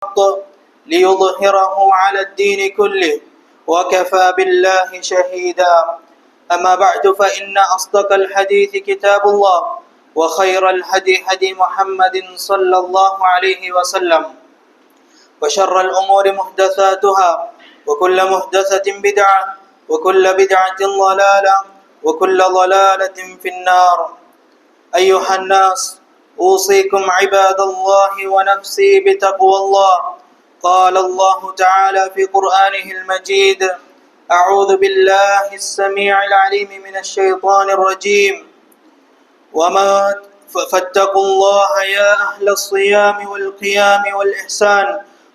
ليظهره على الدين كله وكفى بالله شهيدا. أما بعد فإن أصدق الحديث كتاب الله وخير الهدي هدي محمد صلى الله عليه وسلم وشر الأمور محدثاتها وكل محدثة بدعة وكل بدعة ضلالة وكل ضلالة في النار. أيها الناس، أوصيكم عباد الله ونفسي بتقوى الله. قال الله تعالى في قرآنه المجيد: أعوذ بالله السميع العليم من الشيطان الرجيم. فاتقوا الله يا أهل الصيام والقيام والإحسان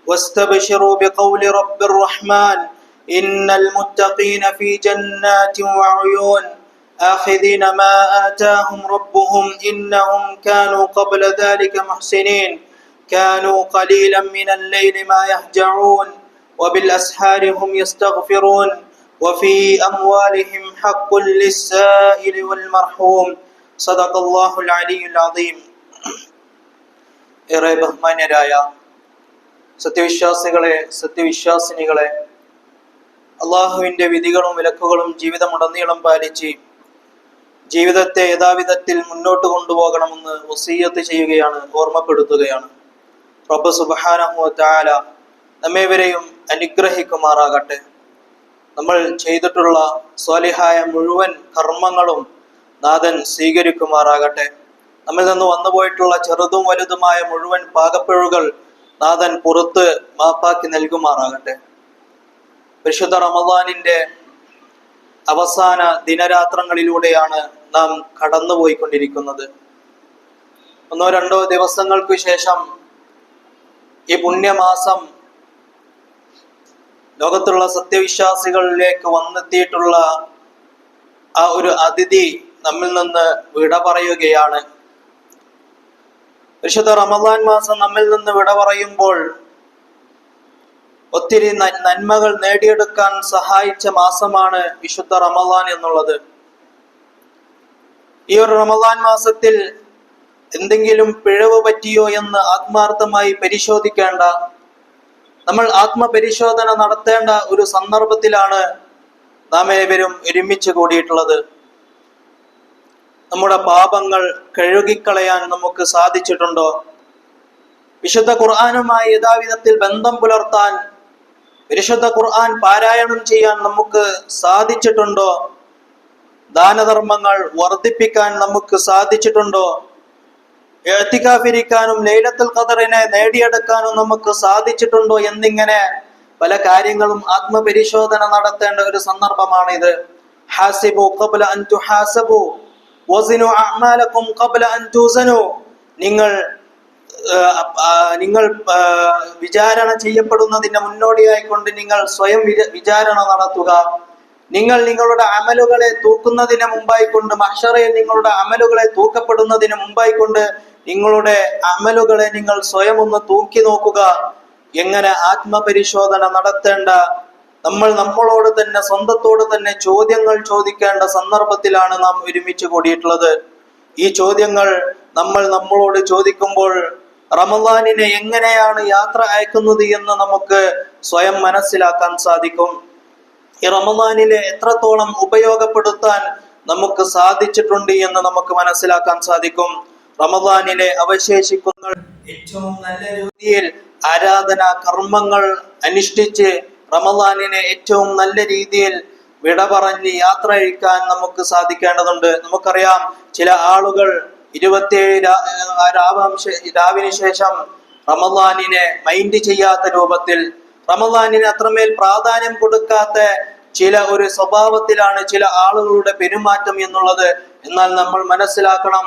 واستبشروا بقول رب الرحمن إن المتقين في جنات وعيون آخذين ما آتاهم ربهم إنهم كانوا قبل ذلك محسنين كانوا قليلا من الليل ما يهجعون وبالأسحار هم يستغفرون وفي أموالهم حق للسائل والمرحوم. صدق الله العلي العظيم. ഏറെ ബഹുമാന്യരായ സത്യവിശ്വാസികളെ, സത്യവിശ്വാസിനികളെ, അള്ളാഹുവിൻ്റെ വിധികളും വിലക്കുകളും ജീവിതമുടനീളം പാലിച്ച് ജീവിതത്തെ യഥാവിധത്തിൽ മുന്നോട്ട് കൊണ്ടുപോകണമെന്ന് വസിയ്യത്ത് ചെയ്യുകയാണ്, ഓർമ്മപ്പെടുത്തുകയാണ്. റബ്ബ് സുബ്ഹാനഹു വ തആല നമ്മേവരെയും അനുഗ്രഹിക്കുമാറാകട്ടെ. നമ്മൾ ചെയ്തിട്ടുള്ള സ്വാലിഹായ മുഴുവൻ കർമ്മങ്ങളും നാഥൻ സ്വീകരിക്കുമാറാകട്ടെ. നമ്മിൽ നിന്ന് വന്നുപോയിട്ടുള്ള ചെറുതും വലുതുമായ മുഴുവൻ പാകപ്പിഴകൾ നാഥൻ പുറത്ത് മാപ്പാക്കി നൽകുമാറാകട്ടെ. പരിശുദ്ധ റമദാനിന്റെ അവസാന ദിനരാത്രങ്ങളിലൂടെയാണ് നാം കടന്നുപോയിക്കൊണ്ടിരിക്കുന്നത്. ഒന്നോ രണ്ടോ ദിവസങ്ങൾക്ക് ശേഷം ഈ പുണ്യമാസം ലോകത്തുള്ള സത്യവിശ്വാസികളിലേക്ക് വന്നെത്തിയിട്ടുള്ള ആ ഒരു അതിഥി നമ്മിൽ നിന്ന് വിട പറയുകയാണ്. പരിശുദ്ധ റമദാൻ മാസം നമ്മിൽ നിന്ന് വിട പറയുമ്പോൾ ഒത്തിരി നന്മകൾ നേടിയെടുക്കാൻ സഹായിച്ച മാസമാണ് വിശുദ്ധ റമദാൻ എന്നുള്ളത്. ഈ ഒരു റമദാൻ മാസത്തിൽ എന്തെങ്കിലും പിഴവ് പറ്റിയോ എന്ന് ആത്മാർത്ഥമായി പരിശോധിക്കേണ്ട, നമ്മൾ ആത്മപരിശോധന നടത്തേണ്ട ഒരു സന്ദർഭത്തിലാണ് നാം ഏവരും ഒരുമിച്ച് കൂടിയിട്ടുള്ളത്. നമ്മുടെ പാപങ്ങൾ കഴുകിക്കളയാൻ നമുക്ക് സാധിച്ചിട്ടുണ്ടോ? വിശുദ്ധ ഖുർആനുമായി യഥാവിധത്തിൽ ബന്ധം പുലർത്താൻ, പരിശുദ്ധ ഖുർആൻ പാരായണം ചെയ്യാൻ നമുക്ക് സാധിച്ചിട്ടുണ്ടോ? ദാനധർമ്മങ്ങൾ വർദ്ധിപ്പിക്കാൻ നമുക്ക് സാധിച്ചിട്ടുണ്ടോ? ഇഅ്തികാഫിരിക്കാനും ലൈലത്തുൽ ഖദറിനെ നേടിയെടുക്കാനും നമുക്ക് സാധിച്ചിട്ടുണ്ടോ എന്നിങ്ങനെ പല കാര്യങ്ങളും ആത്മപരിശോധന നടത്തേണ്ട ഒരു സന്ദർഭമാണിത്. ഹാസിബു ഖബ്ല അൻ തുഹാസബു വസിനു അഅമാലകും ഖബ്ല അൻ തുസനു. നിങ്ങൾ വിചാരണ ചെയ്യപ്പെടുന്നതിന് മുന്നോടിയായിക്കൊണ്ട് നിങ്ങൾ സ്വയം വിചാരണ നടത്തുക. നിങ്ങൾ നിങ്ങളുടെ അമലുകളെ തൂക്കുന്നതിന് മുമ്പായിക്കൊണ്ട്, മഹ്ശറയിൽ നിങ്ങളുടെ അമലുകളെ തൂക്കപ്പെടുന്നതിന് മുമ്പായിക്കൊണ്ട് നിങ്ങളുടെ അമലുകളെ നിങ്ങൾ സ്വയം ഒന്ന് തൂക്കി നോക്കുക. എങ്ങനെ ആത്മപരിശോധന നടത്തേണ്ട, നമ്മൾ നമ്മളോട് തന്നെ, സ്വന്തത്തോട് തന്നെ ചോദ്യങ്ങൾ ചോദിക്കേണ്ട സന്ദർഭത്തിലാണ് നാം ഒരുമിച്ച് കൂടിയിട്ടുള്ളത്. ഈ ചോദ്യങ്ങൾ നമ്മൾ നമ്മളോട് ചോദിക്കുമ്പോൾ റമദാനിനെ എങ്ങനെയാണ് യാത്ര അയക്കുന്നത് എന്ന് നമുക്ക് സ്വയം മനസ്സിലാക്കാൻ സാധിക്കും. ഈ റമദാനിലെ എത്രത്തോളം ഉപയോഗപ്പെടുത്താൻ നമുക്ക് സാധിച്ചിട്ടുണ്ട് എന്ന് നമുക്ക് മനസ്സിലാക്കാൻ സാധിക്കും. റമദാനിലെ അവശേഷിക്കുന്ന ഏറ്റവും നല്ല രീതിയിൽ ആരാധനാ കർമ്മങ്ങൾ അനുഷ്ഠിച്ച് റമദാനിനെ ഏറ്റവും നല്ല രീതിയിൽ വിട പറഞ്ഞ് യാത്ര അഴിക്കാൻ നമുക്ക് സാധിക്കേണ്ടതുണ്ട്. നമുക്കറിയാം, ചില ആളുകൾ 27 രാവിന് ശേഷം റമദാനിനെ മൈൻഡ് ചെയ്യാത്ത രൂപത്തിൽ, റമദാനിന് അത്രമേൽ പ്രാധാന്യം കൊടുക്കാത്ത ചില ഒരു സ്വഭാവത്തിലാണ് ചില ആളുകളുടെ പെരുമാറ്റം എന്നുള്ളത്. എന്നാൽ നമ്മൾ മനസ്സിലാക്കണം,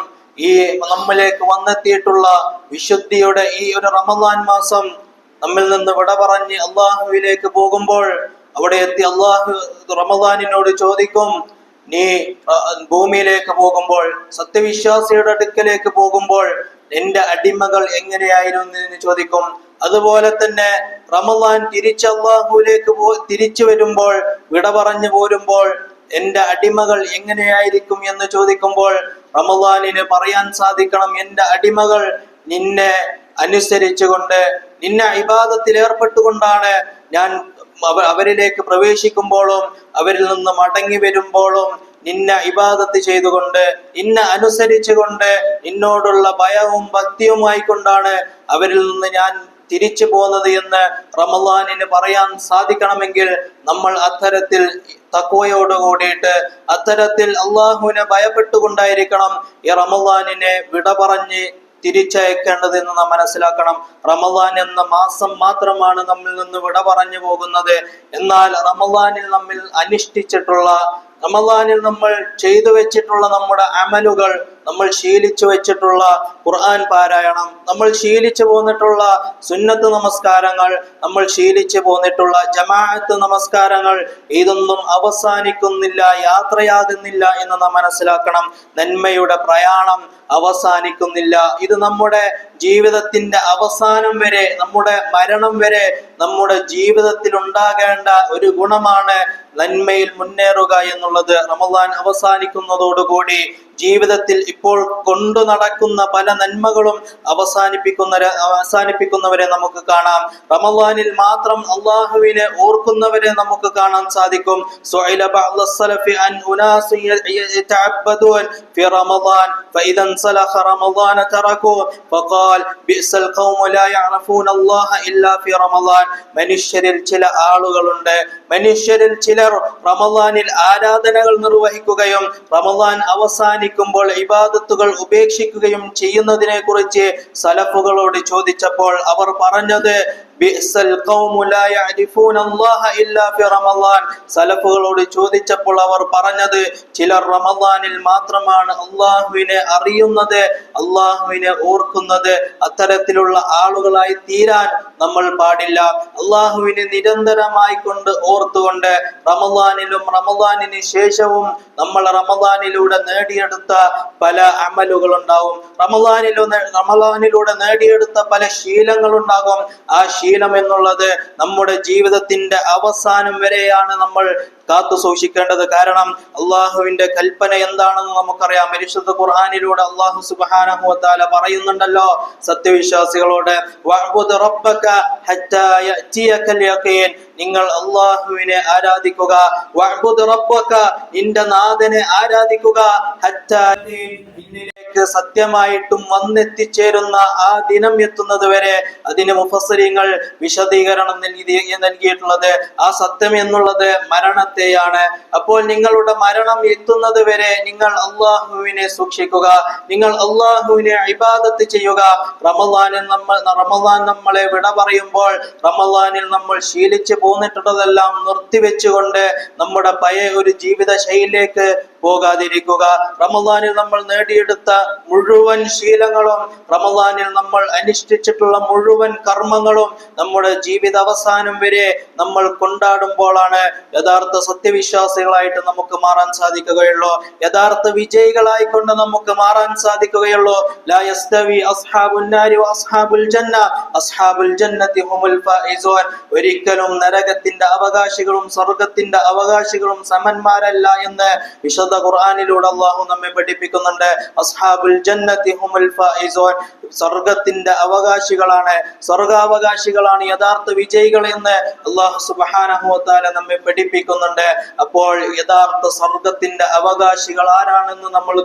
ഈ നമ്മിലേക്ക് വന്നെത്തിയിട്ടുള്ള വിശുദ്ധിയുടെ ഈ ഒരു റമദാൻ മാസം നമ്മിൽ നിന്ന് വിട പറഞ്ഞ് അള്ളാഹുവിലേക്ക് പോകുമ്പോൾ, അവിടെ എത്തി അള്ളാഹു റമദാനിനോട് ചോദിക്കും, നീ ഭൂമിയിലേക്ക് പോകുമ്പോൾ, സത്യവിശ്വാസിയുടെ അടുക്കലേക്ക് പോകുമ്പോൾ നിന്റെ അടിമകൾ എങ്ങനെയായിരുന്നു എന്ന് ചോദിക്കും. അതുപോലെ തന്നെ റമദാൻ അള്ളാഹുവിലേക്ക് തിരിച്ചു വരുമ്പോൾ, വിട പറഞ്ഞു പോരുമ്പോൾ എന്റെ അടിമകൾ എങ്ങനെയായിരിക്കും എന്ന് ചോദിക്കുമ്പോൾ റമദാനിന് പറയാൻ സാധിക്കണം, എന്റെ അടിമകൾ നിന്നെ അനുസരിച്ചുകൊണ്ട് നിന്നെ ഇബാദത്തിൽ ഏർപ്പെട്ടുകൊണ്ടാണ് ഞാൻ അവരിലേക്ക് പ്രവേശിക്കുമ്പോഴും അവരിൽ നിന്ന് മടങ്ങി വരുമ്പോഴും നിന്നെ ഇബാദത്ത് ചെയ്തുകൊണ്ട് നിന്നെ അനുസരിച്ചുകൊണ്ട് നിന്നോടുള്ള ഭയവും ഭക്തിയുമായി കൊണ്ടാണ് അവരിൽ നിന്ന് ഞാൻ തിരിച്ചു പോകുന്നത് എന്ന് റമളാനിന് പറയാൻ സാധിക്കണമെങ്കിൽ നമ്മൾ അത്തരത്തിൽ തഖ്വയോട് കൂടിയിട്ട് അത്തരത്തിൽ അള്ളാഹുവിനെ ഭയപ്പെട്ടുകൊണ്ടായിരിക്കണം ഈ റമളാനിനെ വിട പറഞ്ഞ് തിരിച്ചയക്കേണ്ടതെന്ന് നാം മനസ്സിലാക്കണം. റമളാൻ എന്ന മാസം മാത്രമാണ് നമ്മിൽ നിന്ന് വിട പറഞ്ഞു പോകുന്നത്. എന്നാൽ റമളാനിൽ നമ്മിൽ അനുഷ്ഠിച്ചിട്ടുള്ള, റമളാനിൽ നമ്മൾ ചെയ്തു വെച്ചിട്ടുള്ള നമ്മുടെ അമലുകൾ, നമ്മൾ ശീലിച്ചു വെച്ചിട്ടുള്ള ഖുർആൻ പാരായണം, നമ്മൾ ശീലിച്ചു പോന്നിട്ടുള്ള സുന്നത്ത് നമസ്കാരങ്ങൾ, നമ്മൾ ശീലിച്ചു പോന്നിട്ടുള്ള ജമാഅത്ത് നമസ്കാരങ്ങൾ, ഇതൊന്നും അവസാനിക്കുന്നില്ല, യാത്രയാകുന്നില്ല എന്ന് നാം മനസ്സിലാക്കണം. നന്മയുടെ പ്രയാണം അവസാനിക്കുന്നില്ല. ഇത് നമ്മുടെ ജീവിതത്തിന്റെ അവസാനം വരെ, നമ്മുടെ മരണം വരെ നമ്മുടെ ജീവിതത്തിൽ ഉണ്ടാകേണ്ട ഒരു ഗുണമാണ് നന്മയിൽ മുന്നേറുക എന്നുള്ളത്. റമളാൻ അവസാനിക്കുന്നതോടുകൂടി ജീവിതത്തിൽ ഇപ്പോൾ കൊണ്ടു നടക്കുന്ന പല നന്മകളും അവസാനിപ്പിക്കുന്നവരെ നമുക്ക് കാണാം. റമളാനിൽ മാത്രം അള്ളാഹുവിനെ ഓർക്കുന്നവരെ നമുക്ക് കാണാൻ സാധിക്കും. സുഇല ബഅദു സലഫി അൻ ഉനാസി യതഅബ്ബദൂൻ ഫി റമളാൻ ഫഇദാ സലഖ റമളാൻ തറകൂ ഫഖാൽ ബിഅസൽ ഖൗമു ലാ യഅറഫൂന അല്ലാഹ ഇല്ലാ ഫി റമളാൻ. മനുഷ്യരിൽ ചില ആളുകളുണ്ട്, മനുഷ്യരിൽ ചിലർ റമളാനിൽ ആരാധനകൾ നിർവഹിക്കുകയും റമളാൻ അവസാനിക്കുമ്പോൾ ഇബാദത്തുകൾ ഉപേക്ഷിക്കുകയും ചെയ്യുന്നതിനെ കുറിച്ച് സലഫുകളോട് ചോദിച്ചപ്പോൾ അവർ പറഞ്ഞത് ബിഅസൽ ഖൗമു ലാ യഅരിഫൂന അല്ലാഹ ഇല്ലാ ഫി റമളാൻ. സലഫുകളോട് ചോദിച്ചപ്പോൾ അവർ പറഞ്ഞത് ചിലർ റമളാനിൽ മാത്രമാണ് അല്ലാഹുവിനെ അറിയുന്നത്, അല്ലാഹുവിനെ ഓർക്കുന്നത്. അത്തരത്തിലുള്ള ആളുകളായി തീരാൻ നമ്മൾ പാടില്ല. അല്ലാഹുവിനെ നിരന്തരമായി കൊണ്ട് ഓർത്തുകൊണ്ട് റമളാനിലും റമളാനിന് ശേഷവും നമ്മൾ റമളാനിലൂടെ നേടിയെടുത്ത പല അമലുകൾ ഉണ്ടാവും, റമളാനിലൂടെ നേടിയെടുത്ത പല ശീലങ്ങൾ ഉണ്ടാകും. ആ ശീലം എന്നുള്ളത് നമ്മുടെ ജീവിതത്തിന്റെ അവസാനം വരെയാണ് നമ്മൾ കാത്തു സൂക്ഷിക്കേണ്ടത്. കാരണം അള്ളാഹുവിന്റെ കൽപ്പന എന്താണെന്ന് നമുക്കറിയാം. പരിശുദ്ധ ഖുർആനിലൂടെ അള്ളാഹു സുബ്ഹാനഹു വ തആല പറയുന്നുണ്ടല്ലോ സത്യവിശ്വാസികളോട്, വഅ്ബുദ് റബ്ബക ഹത്താ യഅതിയകൽ യഖീൻ, നിങ്ങൾ അള്ളാഹുവിനെ ആരാധിക്കുക. വഅ്ബുദ് റബ്ബക, നിന്റെ നാഥനെ ആരാധിക്കുക. ഹത്താ, നിന്നിലേക്ക് സത്യമായിട്ടും വന്നെത്തിച്ചേരുന്ന ആ ദിനം എത്തുന്നത് വരെ. അതിന് മുഫസ്സിരീങ്ങൾ വിശദീകരണം നൽകിയിട്ടുള്ളത് ആ സത്യം എന്നുള്ളത് മരണത്തെയാണ്. അപ്പോൾ നിങ്ങളുടെ മരണം എത്തുന്നത് വരെ നിങ്ങൾ അള്ളാഹുവിനെ സൂക്ഷിക്കുക, നിങ്ങൾ അള്ളാഹുവിനെ ഇബാദത്ത് ചെയ്യുക. റമളാൻ നമ്മളെ വിട പറയുമ്പോൾ റമളാനിൽ നമ്മൾ ശീലിച്ചു പോന്നിട്ടുള്ളതെല്ലാം നിർത്തിവെച്ചുകൊണ്ട് നമ്മുടെ പഴയ ഒരു ജീവിത ശൈലിയിലേക്ക് പോകാതിരിക്കുക. റമളാനിൽ നമ്മൾ നേടിയെടുത്ത മുഴുവൻ ശീലങ്ങളും, റമളാനിൽ നമ്മൾ അനുഷ്ഠിച്ചിട്ടുള്ള മുഴുവൻ കർമ്മങ്ങളും നമ്മുടെ ജീവിത അവസാനം വരെ നമ്മൾ കൊണ്ടാടുമ്പോഴാണ് യഥാർത്ഥ സത്യവിശ്വാസികളായിട്ട് നമുക്ക് മാറാൻ സാധിക്കുകയുള്ളൂ, യഥാർത്ഥ വിജയികളായിക്കൊണ്ട് നമുക്ക് മാറാൻ സാധിക്കുകയുള്ളൂ. ലാ യസ്തവി അസ്ഹാബുൻ നാരി വ അസ്ഹാബുൽ ജന്ന, അസ്ഹാബുൽ ജന്നതി ഹുമുൽ ഫായിസൂൻ. ഒരിക്കലും നരകത്തിന്റെ അവകാശികളും സ്വർഗ്ഗത്തിന്റെ അവകാശികളും സമന്മാരല്ല എന്ന് വിശുദ്ധ ഖുർആനിലൂടെ അല്ലാഹു നമ്മെ പഠിപ്പിക്കുന്നുണ്ട്. അസ്ഹാബുൽ ജന്നതി ഹുമുൽ ഫായിസൂൻ, സ്വർഗ്ഗത്തിന്റെ അവകാശികളാണ്, സ്വർഗാവകാശികളാണ് യഥാർത്ഥ വിജയികൾ എന്ന് അല്ലാഹു സുബ്ഹാനഹു വ തആല നമ്മെ പഠിപ്പിക്കുന്നുണ്ട്. അപ്പോൾ യഥാർത്ഥ സ്വർഗ്ഗത്തിന്റെ അവകാശികൾ ആരാണെന്ന് നമ്മൾ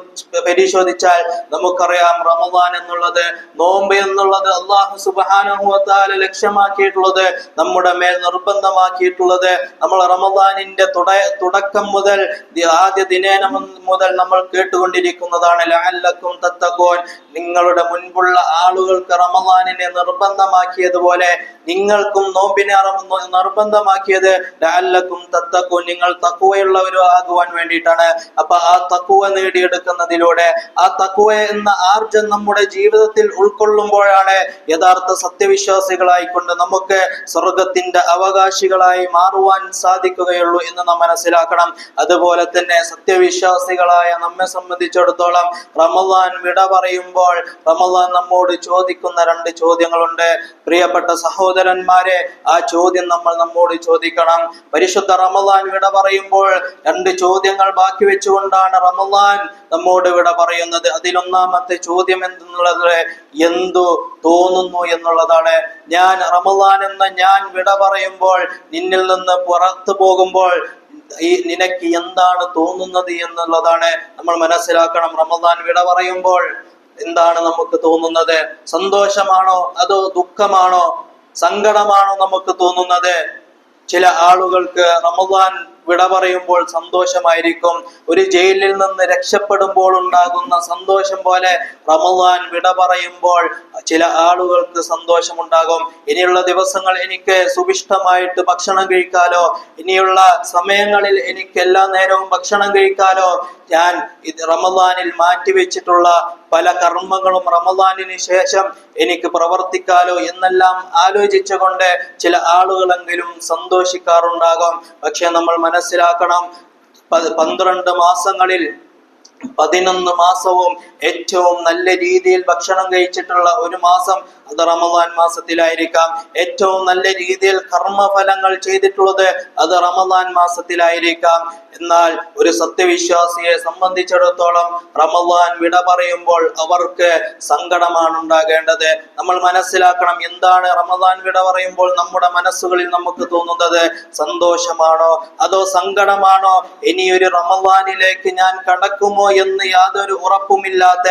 പരിശോധിച്ചാൽ നമുക്കറിയാം. റമളാൻ എന്നുള്ളത്, നോമ്പ് എന്നുള്ളത് അല്ലാഹു സുബ്ഹാനഹു വ തആല ലക്ഷ്യമാക്കിയിട്ടുള്ളത്, നമ്മുടെ മേൽ നിർബന്ധമാക്കിയിട്ടുള്ളത്, നമ്മൾ റമളാനിന്റെ തുടക്കം മുതൽ ആദ്യ ദിനേന മുതൽ നമ്മൾ കേട്ടുകൊണ്ടിരിക്കുന്നതാണ്. ലഅല്ലക്കും തത്തഖൂൻ, നിങ്ങളുടെ മുൻപുള്ള ആളുകൾക്ക് റമളാനിനെ നിർബന്ധമാക്കിയതുപോലെ നിങ്ങൾക്കും നോമ്പിനെ നിർബന്ധമാക്കിയത് ലഅല്ലക്കും തത്തഖൂൻ, നിങ്ങൾ തഖ്വയുള്ളവരും ആകുവാൻ വേണ്ടിയിട്ടാണ്. അപ്പൊ ആ തഖ്വ നേടിയെടുക്കുന്നതിലൂടെ, ആ തഖ്വ എന്ന ആർജം നമ്മുടെ ജീവിതത്തിൽ ഉൾക്കൊള്ളുമ്പോഴാണ് യഥാർത്ഥ സത്യവിശ്വാസികളായിക്കൊണ്ട് നമുക്ക് സ്വർഗത്തിന്റെ അവകാശികളായി മാറുവാൻ സാധിക്കുകയുള്ളൂ എന്ന് നാം മനസ്സിലാക്കണം. അതുപോലെ തന്നെ സത്യവിശ്വാസികളായ നമ്മെ സംബന്ധിച്ചിടത്തോളം റമളാൻ വിട പറയുമ്പോൾ പറയുമ്പോൾ റമദാൻ നമ്മോട് ചോദിക്കുന്ന രണ്ട് ചോദ്യങ്ങളുണ്ട്. പ്രിയപ്പെട്ട സഹോദരന്മാരെ, ആ ചോദ്യം നമ്മൾ നമ്മോട് ചോദിക്കണം. പരിശുദ്ധ റമദാൻ വിട പറയുമ്പോൾ രണ്ട് ചോദ്യങ്ങൾ ബാക്കി വെച്ചുകൊണ്ടാണ് റമദാൻ നമ്മോട് വിട പറയുന്നത്. അതിലൊന്നാമത്തെ ചോദ്യം എന്നുള്ളത് എന്തു തോന്നുന്നു എന്നുള്ളതാണ്. ഞാൻ റമദാൻ എന്ന ഞാൻ വിട പറയുമ്പോൾ, നിന്നിൽ നിന്ന് പുറത്തു പോകുമ്പോൾ നിനക്ക് എന്താണ് തോന്നുന്നത് എന്നുള്ളതാണ് നമ്മൾ മനസ്സിലാക്കണം. റമദാൻ വിട പറയുമ്പോൾ എന്താണ് നമുക്ക് തോന്നുന്നത്? സന്തോഷമാണോ അതോ ദുഃഖമാണോ സങ്കടമാണോ നമുക്ക് തോന്നുന്നത്? ചില ആളുകൾക്ക് റമദാൻ വിട പറയുമ്പോൾ സന്തോഷമായിരിക്കും. ഒരു ജയിലിൽ നിന്ന് രക്ഷപ്പെടുമ്പോൾ ഉണ്ടാകുന്ന സന്തോഷം പോലെ റമദാൻ വിട പറയുമ്പോൾ ചില ആളുകൾക്ക് സന്തോഷമുണ്ടാകും. ഇനിയുള്ള ദിവസങ്ങൾ എനിക്ക് സുഭിഷ്ടമായിട്ട് ഭക്ഷണം കഴിക്കാലോ, ഇനിയുള്ള സമയങ്ങളിൽ എനിക്ക് എല്ലാ നേരവും ഭക്ഷണം കഴിക്കാലോ, ഞാൻ റമദാനിൽ മാറ്റിവെച്ചിട്ടുള്ള പല കർമ്മങ്ങളും റമദാനിന് ശേഷം എനിക്ക് പ്രവർത്തിക്കാലോ എന്നെല്ലാം ആലോചിച്ചുകൊണ്ട് ചില ആളുകളെങ്കിലും സന്തോഷിക്കാറുണ്ടാകും. പക്ഷെ നമ്മൾ മനസ്സിലാക്കണം, 12 മാസങ്ങളിൽ 11 മാസവും ഏറ്റവും നല്ല രീതിയിൽ ഭക്ഷണം കഴിച്ചിട്ടുള്ള ഒരു മാസം അത് റമദാൻ മാസത്തിലായിരിക്കാം. ഏറ്റവും നല്ല രീതിയിൽ കർമ്മഫലങ്ങൾ ചെയ്തിട്ടുള്ളത് അത് റമദാൻ മാസത്തിലായിരിക്കാം. എന്നാൽ ഒരു സത്യവിശ്വാസിയെ സംബന്ധിച്ചിടത്തോളം റമദാൻ വിട പറയുമ്പോൾ അവർക്ക് സങ്കടമാണ് ഉണ്ടാകേണ്ടത്. നമ്മൾ മനസ്സിലാക്കണം, എന്താണ് റമദാൻ വിട പറയുമ്പോൾ നമ്മുടെ മനസ്സുകളിൽ നമുക്ക് തോന്നുന്നത്? സന്തോഷമാണോ അതോ സങ്കടമാണോ? ഇനിയൊരു റമദാനിലേക്ക് ഞാൻ കടക്കുമോ എന്ന് യാതൊരു ഉറപ്പുമില്ലാത്ത,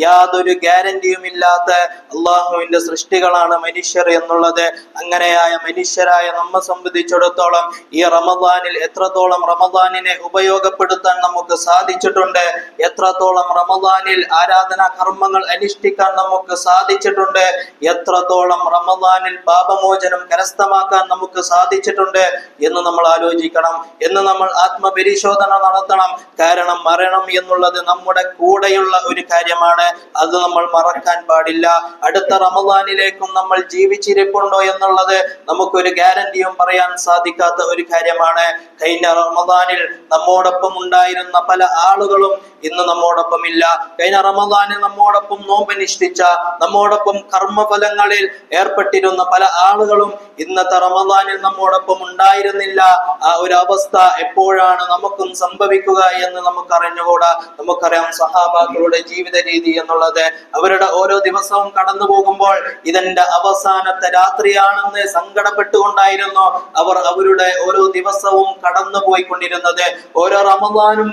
യാതൊരു ഗ്യാരണ്ടിയും ഇല്ലാത്ത അള്ളാഹുവിന്റെ സൃഷ്ടികളാണ് മനുഷ്യർ എന്നുള്ളത്. അങ്ങനെയായ മനുഷ്യരായ നമ്മെ സംബന്ധിച്ചിടത്തോളം ഈ റമദാനിൽ എത്രത്തോളം റമദാനിനെ ഉപയോഗപ്പെടുത്താൻ നമുക്ക് സാധിച്ചിട്ടുണ്ട്, എത്രത്തോളം റമദാനിൽ ആരാധനാ കർമ്മങ്ങൾ അനുഷ്ഠിക്കാൻ നമുക്ക് സാധിച്ചിട്ടുണ്ട്, എത്രത്തോളം റമദാനിൽ പാപമോചനം കരസ്ഥമാക്കാൻ നമുക്ക് സാധിച്ചിട്ടുണ്ട് എന്ന് നമ്മൾ ആലോചിക്കണം, എന്ന് നമ്മൾ ആത്മപരിശോധന നടത്തണം. കാരണം മരണം എന്നുള്ളത് നമ്മുടെ കൂടെയുള്ള ഒരു കാര്യമാണ്. അത് നമ്മൾ മറക്കാൻ പാടില്ല. അടുത്ത റമദാനിലേക്കും നമ്മൾ ജീവിച്ചിരിപ്പുണ്ടോ എന്നുള്ളത് നമുക്കൊരു ഗ്യാരണ്ടിയും പറയാൻ സാധിക്കാത്ത ഒരു കാര്യമാണ്. കഴിഞ്ഞ റമദാനിൽ നമ്മോടൊപ്പം ഉണ്ടായിരുന്ന പല ആളുകളും ഇന്ന് നമ്മോടൊപ്പം ഇല്ല. കഴിഞ്ഞ റമദാനിൽ നമ്മോടൊപ്പം നോമ്പനുഷ്ഠിച്ച, നമ്മോടൊപ്പം കർമ്മഫലങ്ങളിൽ ഏർപ്പെട്ടിരുന്ന പല ആളുകളും ഇന്നത്തെ റമദാനിൽ നമ്മോടൊപ്പം ഉണ്ടായിരുന്നില്ല. ആ ഒരു അവസ്ഥ എപ്പോഴാണ് നമുക്കും സംഭവിക്കുക എന്ന് നമുക്കറിഞ്ഞുകൂടാ. നമുക്കറിയാം സഹാബാക്കളുടെ ജീവിത രീതി എന്നുള്ളത്. അവരുടെ ഓരോ ദിവസവും കടന്നു പോകുമ്പോൾ ഇതെന്റെ അവസാനത്തെ രാത്രിയാണെന്ന് സങ്കടപ്പെട്ടുകൊണ്ടായിരുന്നു അവർ അവരുടെ ഓരോ ദിവസവും കടന്നു പോയിക്കൊണ്ടിരുന്നത്. ഓരോ റമദാനും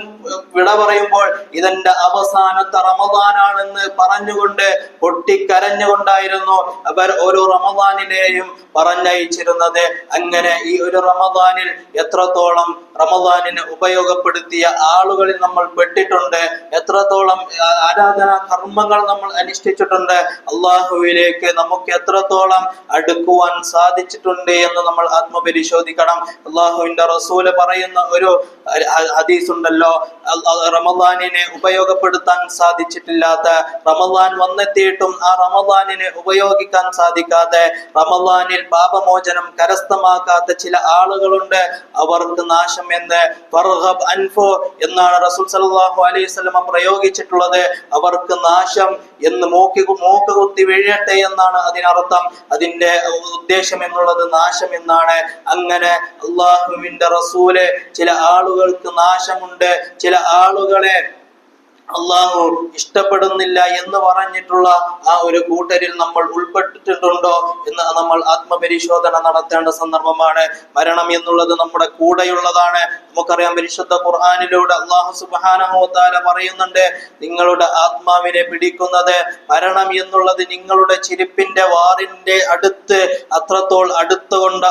വിട പറയുമ്പോൾ ഇതെന്റെ അവസാനത്തെ റമദാനാണെന്ന് പറഞ്ഞുകൊണ്ട് പൊട്ടിക്കരഞ്ഞുകൊണ്ടായിരുന്നു അവർ ഓരോ റമദാനിലെയും പറഞ്ഞയച്ചിരുന്നത്. അങ്ങനെ ഈ ഒരു റമദാനിൽ എത്രത്തോളം റമദാനിനെ ഉപയോഗപ്പെടുത്തിയ ആളുകളിൽ നമ്മൾ പെട്ടിട്ടുണ്ട്, എത്രത്തോളം ആരാധനാ കർമ്മങ്ങൾ നമ്മൾ അനുഷ്ഠിച്ചിട്ടുണ്ട്, അള്ളാഹുവിലേക്ക് നമുക്ക് എത്രത്തോളം അടുക്കുവാൻ സാധിച്ചിട്ടുണ്ട് എന്ന് നമ്മൾ ആത്മപരിശോധിക്കണം. അള്ളാഹുവിന്റെ റസൂല് പറയുന്ന ഒരു ഹദീസ് ഉണ്ടല്ലോ, റമദാനിനെ ഉപയോഗപ്പെടുത്താൻ സാധിച്ചിട്ടില്ലാത്ത, റമദാൻ വന്നെത്തിയിട്ടും ആ റമദാനിനെ ഉപയോഗിക്കാൻ സാധിക്കാതെ, റമദാനിൽ പാപമോചനം കരസ്ഥമാക്കാത്ത ചില ആളുകളുണ്ട്. അവർക്ക് നാശം എന്ന് ഫർഹബ് അൻഫു എന്നാണ് റസൂൽ സല്ലല്ലാഹു അലൈഹി വസല്ലം പ്രയോഗിച്ചിട്ടുള്ളത്. അവർക്ക് നാശം എന്ന് മൂക്ക് കുത്തി വീഴട്ടെ എന്നാണ് അതിനർത്ഥം. അതിന്റെ ഉദ്ദേശം എന്നുള്ളത് നാശം എന്നാണ്. അങ്ങനെ അള്ളാഹുവിന്റെ റസൂല് ചില ആളുകൾക്ക് നാശമുണ്ട്, ചില ആളുകളെ അള്ളാഹു ഇഷ്ടപ്പെടുന്നില്ല എന്ന് പറഞ്ഞിട്ടുള്ള ആ ഒരു കൂട്ടരിൽ നമ്മൾ ഉൾപ്പെട്ടിട്ടുണ്ടോ എന്ന് നമ്മൾ ആത്മപരിശോധന നടത്തേണ്ട സന്ദർഭമാണ്. മരണം എന്നുള്ളത് നമ്മുടെ കൂടെയുള്ളതാണ്. നമുക്കറിയാം, പരിശുദ്ധ ഖുർആനിലൂടെ അള്ളാഹു സുബ്ഹാനഹു വ തആല പറയുന്നുണ്ട്, നിങ്ങളുടെ ആത്മാവിനെ പിടിക്കുന്നത് മരണം എന്നുള്ളത് നിങ്ങളുടെ ചെരുപ്പിന്റെ വാറിന്റെ അത്രത്തോളം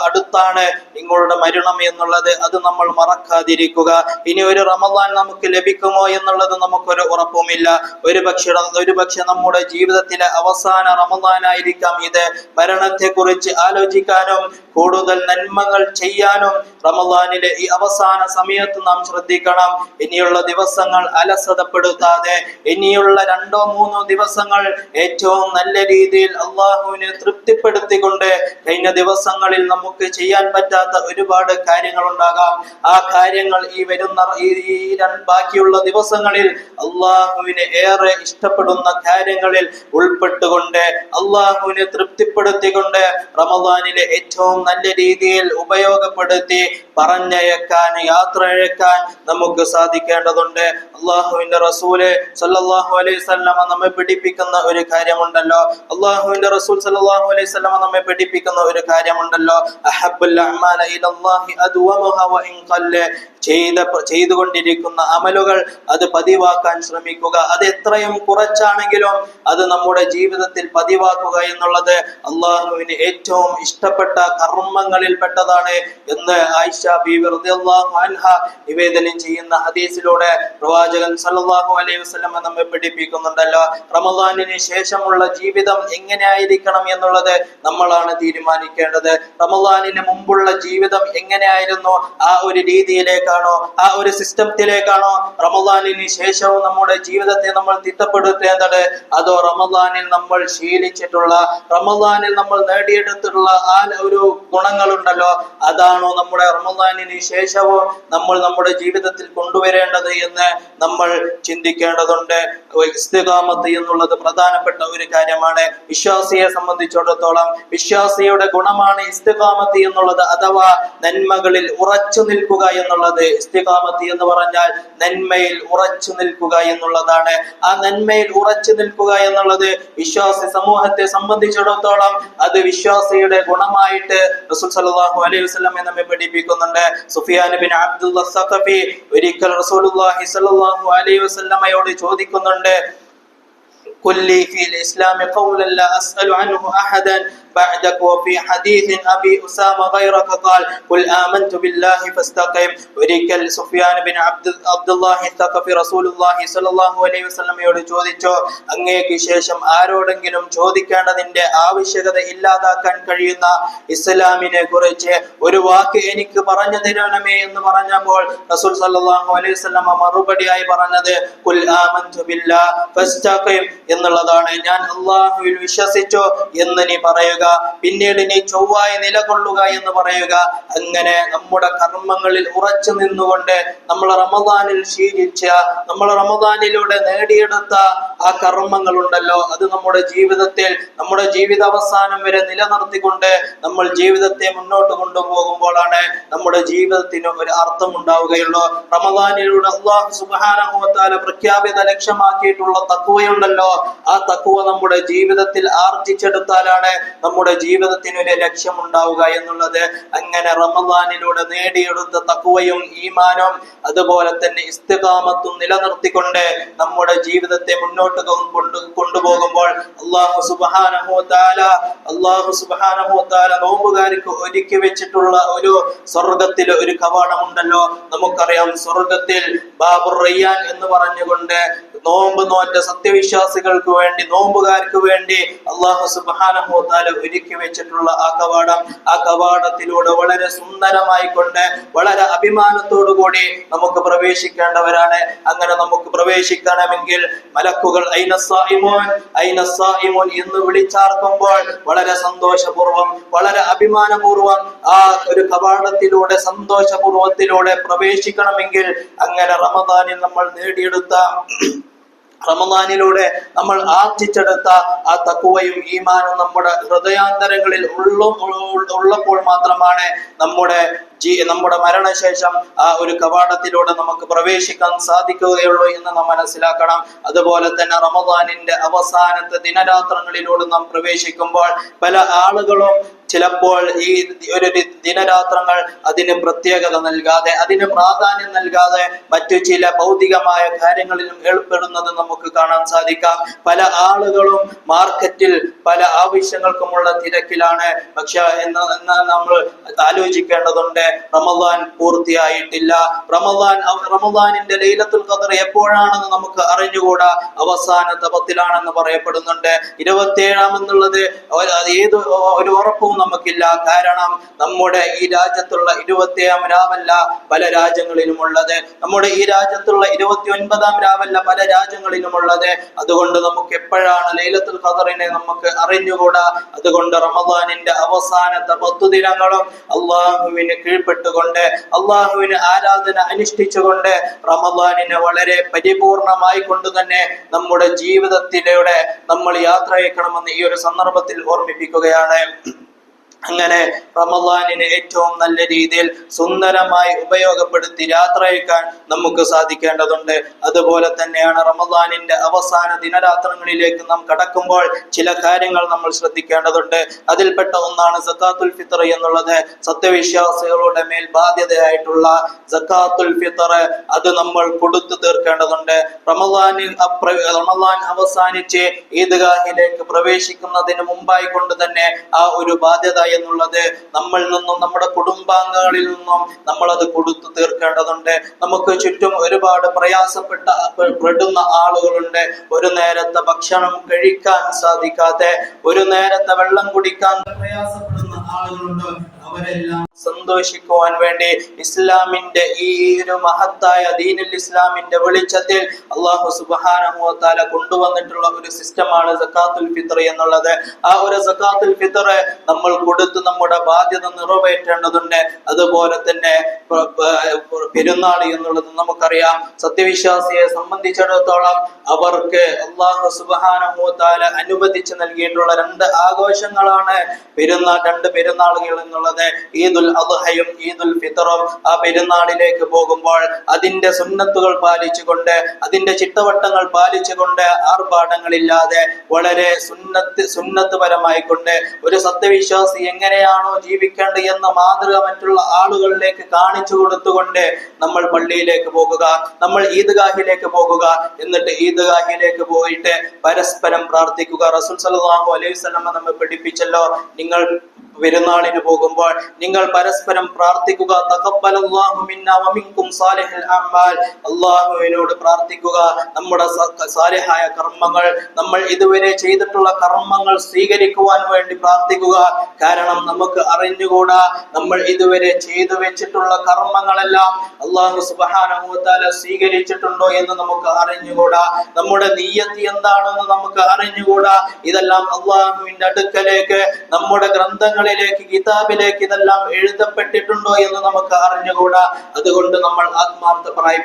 അടുത്താണ് നിങ്ങളുടെ മരണം എന്നുള്ളത്. അത് നമ്മൾ മറക്കാതിരിക്കുക. ഇനി ഒരു റമദാൻ നമുക്ക് ലഭിക്കുമോ എന്നുള്ളത് നമുക്കൊരു ഉറപ്പുമില്ല. ഒരുപക്ഷെ നമ്മുടെ ജീവിതത്തിലെ അവസാന റമദാനായിരിക്കാം ഇത്. മരണത്തെ കുറിച്ച് ആലോചിക്കാനും കൂടുതൽ നന്മകൾ ചെയ്യാനും റമദാനിലെ ഈ അവസാന സമയത്ത് നാം ശ്രദ്ധിക്കണം. ഇനിയുള്ള ദിവസങ്ങൾ അലസതപ്പെടുത്താതെ ഇനിയുള്ള 2-3 ദിവസങ്ങൾ ഏറ്റവും നല്ല രീതിയിൽ അള്ളാഹുവിനെ തൃപ്തിപ്പെടുത്തിക്കൊണ്ട്, കഴിഞ്ഞ ദിവസങ്ങളിൽ നമുക്ക് ചെയ്യാൻ പറ്റാത്ത ഒരുപാട് കാര്യങ്ങൾ ഉണ്ടാകാം, ആ കാര്യങ്ങൾ ഈ വരുന്ന ബാക്കിയുള്ള ദിവസങ്ങളിൽ അള്ളാഹുവിനെ ഏറെ ഇഷ്ടപ്പെടുന്ന കാര്യങ്ങളിൽ ഉൾപ്പെട്ടുകൊണ്ട് അള്ളാഹുവിനെ തൃപ്തിപ്പെടുത്തിക്കൊണ്ട് റമദാനിലെ ഏറ്റവും നല്ല രീതിയിൽ ഉപയോഗപ്പെടുത്തി പറഞ്ഞയക്കാൻ, യാത്രയക്കാൻ നമുക്ക് സാധിക്കേണ്ടതുണ്ട്. അള്ളാഹുവിന്റെ റസൂല് സല്ലല്ലാഹു അലൈഹി വസല്ലമ നമ്മെ പഠിപ്പിക്കുന്ന ഒരു കാര്യമുണ്ടല്ലോ, അള്ളാഹുവിന്റെ റസൂൽ സല്ലല്ലാഹു അലൈഹി വസല്ലമ നമ്മെ പഠിപ്പിക്കുന്ന ഒരു കാര്യമുണ്ടല്ലോ, അഹബ്ബുൽ അഅമാല ഇലല്ലാഹി അദ്വമുഹാ വഇൻ ഖല്ല. ചെയ്തുകൊണ്ടിരിക്കുന്ന അമലുകൾ അത് പതിവാക്കാൻ ശ്രമിക്കുക. അത് എത്രയും കുറച്ചാണെങ്കിലും അത് നമ്മുടെ ജീവിതത്തിൽ പതിവാക്കുക എന്നുള്ളത് അള്ളാഹുവിന് ഏറ്റവും ഇഷ്ടപ്പെട്ട കർമ്മങ്ങളിൽ പെട്ടതാണ് എന്ന് ആയിഷ ബീവി റളിയല്ലാഹു അൻഹ നിവേദനം ചെയ്യുന്ന ഹദീസിലൂടെ പ്രവാചകൻ സല്ലല്ലാഹു അലൈഹി വസല്ലം നമ്മെ പഠിപ്പിക്കുന്നുണ്ടല്ലോ. റമദാനിന് ശേഷമുള്ള ജീവിതം എങ്ങനെയായിരിക്കണം എന്നുള്ളത് നമ്മളാണ് തീരുമാനിക്കേണ്ടത്. റമദാനിന് മുമ്പുള്ള ജീവിതം എങ്ങനെയായിരുന്നു, ആ ഒരു രീതിയിലേക്കാണോ, ആ ഒരു സിസ്റ്റത്തിലേക്കാണോ റമദാനിന് ശേഷവും നമ്മുടെ ജീവിതത്തെ നമ്മൾ തിട്ടപ്പെടുത്തേണ്ടത്? അതോ റമദാനിൽ നമ്മൾ ശീലിച്ചിട്ടുള്ള, റമദാനിൽ നമ്മൾ നേടിയെടുത്തിട്ടുള്ള ആ ഒരു ഗുണങ്ങളുണ്ടല്ലോ, അതാണോ നമ്മുടെ റമദാനിന് ശേഷവും നമ്മൾ നമ്മുടെ ജീവിതത്തിൽ കൊണ്ടുവരേണ്ടത് എന്ന് നമ്മൾ ചിന്തിക്കേണ്ടതുണ്ട്. ഇസ്തിഖാമത്ത് എന്നുള്ളത് പ്രധാനപ്പെട്ട ഒരു കാര്യമാണ്. വിശ്വാസിയെ സംബന്ധിച്ചിടത്തോളം വിശ്വാസിയുടെ ഗുണമാണ് ഇസ്തിഖാമത്ത് എന്നുള്ളത്, അഥവാ നന്മകളിൽ ഉറച്ചു നിൽക്കുക എന്നുള്ളത്. ഇസ്തിഖാമത്ത് എന്ന് പറഞ്ഞാൽ നന്മയിൽ ഉറച്ചു നിൽക്കുക എന്നുള്ളതാണ്. ആ നന്മയിൽ ഉറച്ചു നിൽക്കുക എന്നുള്ളത് വിശ്വാസി സമൂഹത്തെ സംബന്ധിച്ചിടത്തോളം അത് വിശ്വാസിയുടെ ഗുണമായിട്ട് റസൂൽ സല്ലല്ലാഹു അലൈഹി വസല്ലം നമ്മെ പഠിപ്പിക്കുന്നുണ്ട്. സുഫിയാൻ ബിൻ അബ്ദുല്ല സഖഫി ഒരിക്കൽ റസൂലുള്ളാഹി സ്വല്ലല്ലാഹു അലൈഹി വസല്ലമയോട് ചോദിക്കുന്നുണ്ട്, കുല്ലി ഫിൽ ഇസ്ലാമി ഖൗലൻ ലാ അസ്അലു അൻഹു അഹദൻ بعدك وفي حديث أبي أسامة غيرك قال قل آمنت بالله فاستقم. ഒരിക്കൽ സുഫിയാൻ ബിൻ അബ്ദുല്ലാഹി സഖഫി റസൂലുള്ളാഹി സ്വല്ലല്ലാഹു അലൈഹി വസല്ലമയോട് ചോദിച്ചു, അങ്ങേക്ക് ശേഷം ആരോടെങ്കിലും ചോദിക്കേണ്ടതിന്റെ ആവശ്യകത ഇല്ലാതാക്കാൻ കഴിയുന്ന ഇസ്ലാമിനെ കുറിച്ച് ഒരു വാക്ക് എനിക്ക് പറഞ്ഞു തരണമേ എന്ന് പറഞ്ഞപ്പോൾ റസൂൽ സല്ലല്ലാഹു അലൈഹി വസല്ലമ മറുപടിയായി പറഞ്ഞത് ഖുൽ ആമൻതു ബില്ലാഹി ഫസ്തഖിം എന്നുള്ളതാണ്. ഞാൻ അല്ലാഹുവിൽ വിശ്വസിച്ചു എന്ന് നീ പറയുക, പിന്നീട് നീ ചൊവ്വായി നിലകൊള്ളുക എന്ന് പറയുക. അങ്ങനെ നമ്മുടെ കർമ്മങ്ങളിൽ ഉറച്ചു നിന്നുകൊണ്ട് നമ്മൾ റമദാനിൽ ശീലിച്ച, നമ്മൾ റമദാനിലൂടെ നേടിയെടുത്ത ആ കർമ്മങ്ങൾ ഉണ്ടല്ലോ, അത് നമ്മുടെ ജീവിതത്തിൽ, നമ്മുടെ ജീവിതാവസാനം വരെ നിലനിർത്തിക്കൊണ്ട് നമ്മൾ ജീവിതത്തെ മുന്നോട്ട് കൊണ്ടുപോകുമ്പോഴാണ് നമ്മുടെ ജീവിതത്തിന് ഒരു അർത്ഥം ഉണ്ടാവുകയുള്ളൂ. റമദാനിലൂടെ അല്ലാഹു സുബ്ഹാനഹു വ തആല പ്രഖ്യാപിത ലക്ഷ്യമാക്കിയിട്ടുള്ള തഖ്വയുണ്ടല്ലോ, ആ തഖ്വ നമ്മുടെ ജീവിതത്തിൽ ആർജിച്ചെടുത്താലാണ് നമ്മുടെ ജീവിതത്തിന് ഒരു ലക്ഷ്യം ഉണ്ടാവുക എന്നുള്ളത്. അങ്ങനെ റമദാനിലൂടെ നേടിയെടുത്ത തഖ്വയും ഈമാനും അതുപോലെ തന്നെ ഇസ്തിഖാമത്തും നിലനിർത്തിക്കൊണ്ട് നമ്മുടെ ജീവിതത്തെ മുന്നോട്ട് കൊണ്ടുപോകുമ്പോൾ അല്ലാഹു സുബ്ഹാനഹു വ തആല നോമ്പുകാർക്ക് ഒരുക്കി വെച്ചിട്ടുള്ള ഒരു സ്വർഗ്ഗത്തിലെ ഒരു കവാടമുണ്ടല്ലോ. നമുക്കറിയാം, സ്വർഗ്ഗത്തിൽ ബാബുർ റയ്യാൻ എന്ന് പറഞ്ഞുകൊണ്ട് നോമ്പ് നോറ്റ സത്യവിശ്വാസികൾക്ക് വേണ്ടി, നോമ്പുകാർക്ക് വേണ്ടി അല്ലാഹു സുബ്ഹാനഹു വ തആല ഒരുക്കി വെച്ചിട്ടുള്ള ആ കവാടത്തിലൂടെ വളരെ സുന്ദരമായി കൊണ്ട് വളരെ അഭിമാനത്തോടു കൂടി നമുക്ക് പ്രവേശിക്കേണ്ടവരാണ്. അങ്ങനെ നമുക്ക് പ്രവേശിക്കണമെങ്കിൽ മലക്കുകൾ ഐന സായിമൂൻ എന്ന് വിളിച്ചാർക്കുമ്പോൾ വളരെ സന്തോഷപൂർവം, വളരെ അഭിമാനപൂർവം ആ ഒരു കവാടത്തിലൂടെ സന്തോഷപൂർവത്തിലൂടെ പ്രവേശിക്കണമെങ്കിൽ അങ്ങനെ റമദാനിൽ നമ്മൾ നേടിയെടുത്ത, റമദാനിലൂടെ നമ്മൾ ആർജിച്ചെടുത്ത ആ തഖ്വയും ഈമാനും നമ്മുടെ ഹൃദയാന്തരങ്ങളിൽ ഉള്ളപ്പോൾ മാത്രമാണ് നമ്മുടെ മരണശേഷം ആ ഒരു കവാടത്തിലൂടെ നമുക്ക് പ്രവേശിക്കാൻ സാധിക്കുകയുള്ളൂ എന്ന് നാം മനസ്സിലാക്കണം. അതുപോലെ തന്നെ റമദാനിന്റെ അവസാനത്തെ ദിനരാത്രങ്ങളിലൂടെ നാം പ്രവേശിക്കുമ്പോൾ പല ആളുകളും ചിലപ്പോൾ ഈ ഒരു ദിനരാത്രങ്ങൾ അതിന് പ്രത്യേകത നൽകാതെ, അതിന് പ്രാധാന്യം നൽകാതെ മറ്റു ചില ഭൗതികമായ കാര്യങ്ങളിലും ഏർപ്പെടുന്നത് നമുക്ക് കാണാൻ സാധിക്കാം. പല ആളുകളും മാർക്കറ്റിൽ പല ആവശ്യങ്ങൾക്കുമുള്ള തിരക്കിലാണ്. പക്ഷെ എന്നാൽ നമ്മൾ ആലോചിക്കേണ്ടതുണ്ട്, റമദാൻ പൂർത്തിയായിട്ടില്ല. റമദാനിന്റെ ലൈലത്തുൽ ഖദർ എപ്പോഴാണെന്ന് നമുക്ക് അറിഞ്ഞുകൂടാ. അവസാനത്തെ 10-ലാണെന്ന് പറയപ്പെടുന്നുണ്ട്. 27 എന്നുള്ളത് ഏത് ഒരു ഉറപ്പും നമുക്കില്ല. കാരണം നമ്മുടെ ഈ രാജ്യത്തുള്ള 27 രാവല്ല പല രാജ്യങ്ങളിലുമുള്ളത്. നമ്മുടെ ഈ രാജ്യത്തുള്ള 29 രാവല്ല പല രാജ്യങ്ങളിലുമുള്ളത്. അതുകൊണ്ട് നമുക്ക് എപ്പോഴാണ് ലൈലത്തുൽ ഖദറിനെ നമുക്ക് അറിഞ്ഞുകൂടാ. അതുകൊണ്ട് റമദാനിന്റെ അവസാനത്തെ 10 ദിനങ്ങളും അള്ളാഹുവിന് കീഴ്പ്പെട്ടുകൊണ്ട് അള്ളാഹുവിന് ആരാധന അനുഷ്ഠിച്ചുകൊണ്ട് റമദാനിനെ വളരെ പരിപൂർണമായി കൊണ്ട് തന്നെ നമ്മുടെ ജീവിതത്തിലൂടെ നമ്മൾ യാത്ര അയക്കണമെന്ന് ഈ ഒരു സന്ദർഭത്തിൽ ഓർമ്മിപ്പിക്കുകയാണ്. അങ്ങനെ റമദാനിനെ ഏറ്റവും നല്ല രീതിയിൽ സുന്ദരമായി ഉപയോഗപ്പെടുത്തി യാത്ര അയക്കാൻ നമുക്ക് സാധിക്കേണ്ടതുണ്ട്. അതുപോലെ തന്നെയാണ് റമദാനിന്റെ അവസാന ദിനരാത്രങ്ങളിലേക്ക് നാം കടക്കുമ്പോൾ ചില കാര്യങ്ങൾ നമ്മൾ ശ്രദ്ധിക്കേണ്ടതുണ്ട്. അതിൽപ്പെട്ട ഒന്നാണ് സക്കാത്തുൽ ഫിത്ർ എന്നുള്ളത്. സത്യവിശ്വാസികളുടെ മേൽ ബാധ്യതയായിട്ടുള്ള സക്കാത്തുൽ ഫിത്ർ അത് നമ്മൾ കൊടുത്തു തീർക്കേണ്ടതുണ്ട്. റമദാൻ അവസാനിച്ച് ഈദ്ഗാഹിലേക്ക് പ്രവേശിക്കുന്നതിന് മുമ്പായി കൊണ്ട് തന്നെ ആ ഒരു ബാധ്യത എന്നുള്ളത് നമ്മളിൽ നിന്നും നമ്മുടെ കുടുംബാംഗങ്ങളിൽ നിന്നും നമ്മൾ അത് കൊടുത്തു തീർക്കേണ്ടതുണ്ട്. നമുക്ക് ചുറ്റും ഒരുപാട് പ്രയാസപ്പെടുന്ന ആളുകളുണ്ട്. ഒരു നേരത്തെ ഭക്ഷണം കഴിക്കാൻ സാധിക്കാതെ, ഒരു നേരത്തെ വെള്ളം കുടിക്കാൻ പ്രയാസപ്പെടുന്ന ആളുകളുണ്ട്. അവരെല്ലാം സന്തോഷിക്കുവാൻ വേണ്ടി ഇസ്ലാമിന്റെ ഈ ഒരു മഹത്തായ ദീനുൽ ഇസ്ലാമിന്റെ വെളിച്ചത്തിൽ അല്ലാഹു സുബ്ഹാനഹു വ തആല കൊണ്ടുവന്നിട്ടുള്ള ഒരു സിസ്റ്റമാണ് സക്കാത്തുൽ ഫിത്ർ എന്നുള്ളത്. ആ ഒരു സക്കാത്തുൽ ഫിത്ർ നമ്മൾ കൊടുത്ത് നമ്മുടെ ബാധ്യത നിറവേറ്റേണ്ടതുണ്ട്. അതുപോലെ തന്നെ പെരുന്നാൾ എന്നുള്ളത് നമുക്കറിയാം. സത്യവിശ്വാസിയെ സംബന്ധിച്ചിടത്തോളം അവർക്ക് അല്ലാഹു സുബ്ഹാനഹു വ തആല അനുവദിച്ചു നൽകിയിട്ടുള്ള 2 ആഘോഷങ്ങളാണ് രണ്ട് പെരുന്നാളുകൾ എന്നുള്ളത്. ഈദുൽ അദ്ഹയും ഈദുൽ ഫിത്റും. ആ പെരുന്നാളിലേക്ക് പോകുമ്പോൾ അതിന്റെ സുന്നത്തുകൾ പാലിച്ചുകൊണ്ട്, അതിന്റെ ചിട്ടവട്ടങ്ങൾ പാലിച്ചുകൊണ്ട്, ആർഭാടങ്ങളില്ലാതെ വളരെ സുന്നത്ത് പരമായി കൊണ്ട് ഒരു സത്യവിശ്വാസി എങ്ങനെയാണോ ജീവിക്കേണ്ടത് എന്ന മാതൃക മറ്റുള്ള ആളുകളിലേക്ക് കാണിച്ചു കൊടുത്തുകൊണ്ട് നമ്മൾ പള്ളിയിലേക്ക് പോകുക, നമ്മൾ ഈദ്ഗാഹിലേക്ക് പോകുക. എന്നിട്ട് ഈദ്ഗാഹിലേക്ക് പോയിട്ട് പരസ്പരം പ്രാർത്ഥിക്കുക. റസൂൽ സല്ലല്ലാഹു അലൈഹി വസല്ലം നമ്മെ പഠിപ്പിച്ചല്ലോ, നിങ്ങൾ പെരുന്നാളിന് പോകുമ്പോൾ നിങ്ങൾ പരസ്പരം പ്രാർത്ഥിക്കുക. തഖബ്ബലല്ലാഹു മിന്നാ വമിൻകും സാലിഹൽ അഅമാൽ. അല്ലാഹുവിനോട് പ്രാർത്ഥിക്കുക നമ്മുടെ സാലിഹായ കർമ്മങ്ങൾ, നമ്മൾ ഇതുവരെ ചെയ്തിട്ടുള്ള കർമ്മങ്ങൾ സ്വീകരിക്കുവാൻ വേണ്ടി പ്രാർത്ഥിക്കുക. കാരണം നമുക്ക് അറിഞ്ഞുകൂടാ നമ്മൾ ഇതുവരെ ചെയ്തു വെച്ചിട്ടുള്ള കർമ്മങ്ങളെല്ലാം അല്ലാഹു സുബ്ഹാനഹു വ തആല സ്വീകരിച്ചിട്ടുണ്ടോ എന്ന് നമുക്ക് അറിഞ്ഞുകൂടാ. നമ്മുടെ നിയ്യത്ത് എന്താണെന്ന് നമുക്ക് അറിഞ്ഞുകൂടാ. ഇതെല്ലാം അല്ലാഹുവിന്റെ അടുക്കലേക്ക്, നമ്മുടെ ഗ്രന്ഥങ്ങളിൽ കിതാബിലേക്ക് ഇതെല്ലാം എഴുതപ്പെട്ടിട്ടുണ്ടോ എന്ന് നമുക്ക് അറിഞ്ഞുകൂടാ. അതുകൊണ്ട് നമ്മൾ ആത്മാർത്ഥമായി